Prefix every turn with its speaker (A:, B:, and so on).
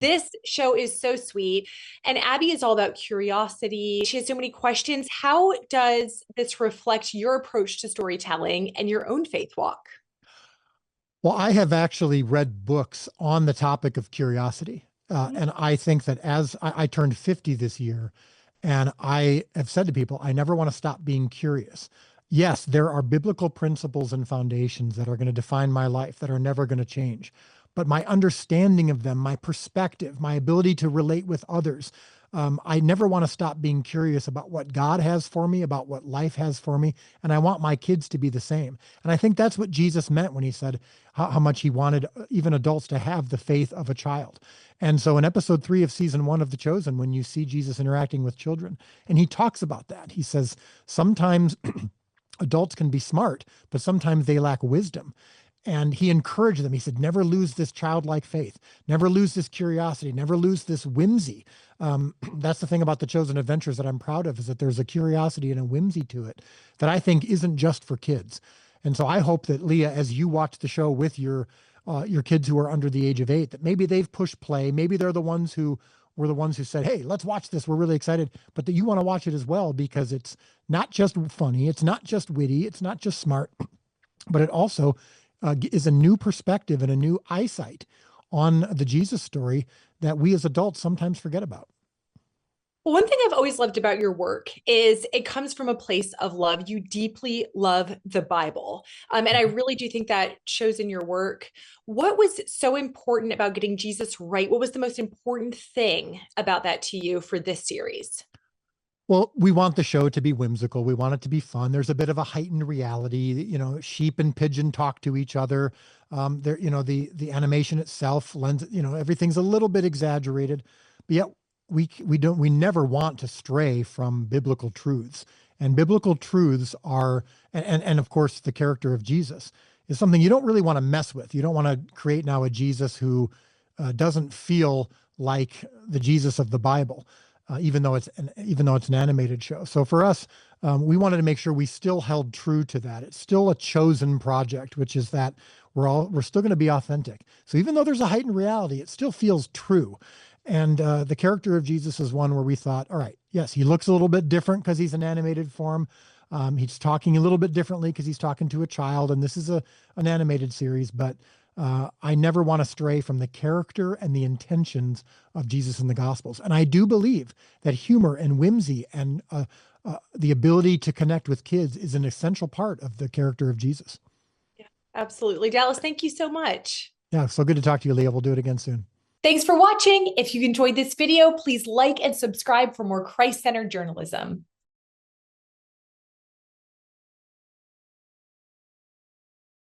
A: This show is so sweet. And Abby is all about curiosity. She has so many questions. How does this reflect your approach to storytelling and your own faith walk?
B: Well, I have actually read books on the topic of curiosity. And I think that as I turned 50 this year, and I have said to people, I never want to stop being curious. Yes, there are biblical principles and foundations that are going to define my life that are never going to change. But my understanding of them, my perspective, my ability to relate with others, I never want to stop being curious about what God has for me, about what life has for me. And I want my kids to be the same. And I think that's what Jesus meant when he said how much he wanted even adults to have the faith of a child. And so in episode 3 of season 1 of The Chosen, when you see Jesus interacting with children, and he talks about that, he says, sometimes adults can be smart, but sometimes they lack wisdom. And he encouraged them. He said, never lose this childlike faith, never lose this curiosity, never lose this whimsy. That's the thing about The Chosen Adventures that I'm proud of, is that there's a curiosity and a whimsy to it that I think isn't just for kids. And so I hope that, Leah, as you watch the show with your kids who are under the age of 8, that maybe they've pushed play, maybe they're the ones who were the ones who said, hey, let's watch this, we're really excited, but that you want to watch it as well, because it's not just funny, it's not just witty, it's not just smart, but it also is a new perspective and a new eyesight on the Jesus story that we as adults sometimes forget about.
A: Well, one thing I've always loved about your work is it comes from a place of love. You deeply love the Bible. And I really do think that shows in your work. What was so important about getting Jesus right? What was the most important thing about that to you for this series?
B: Well, we want the show to be whimsical. We want it to be fun. There's a bit of a heightened reality. Sheep and pigeon talk to each other. The animation itself lends, everything's a little bit exaggerated, but yet we never want to stray from biblical truths. And biblical truths are, and of course, the character of Jesus is something you don't really want to mess with. You don't want to create now a Jesus who doesn't feel like the Jesus of the Bible, even though it's an animated show. So for us, we wanted to make sure we still held true to that. It's still a chosen project, which is that we're still going to be authentic. So even though there's a heightened reality, it still feels true. And the character of Jesus is one where we thought, all right, yes, he looks a little bit different because he's an animated form. He's talking a little bit differently because he's talking to a child, and this is an animated series, but I never want to stray from the character and the intentions of Jesus in the Gospels. And I do believe that humor and whimsy and the ability to connect with kids is an essential part of the character of Jesus.
A: Yeah, absolutely. Dallas, thank you so much.
B: Yeah, so good to talk to you, Leah. We'll do it again soon.
A: Thanks for watching. If you enjoyed this video, please like and subscribe for more Christ-centered journalism.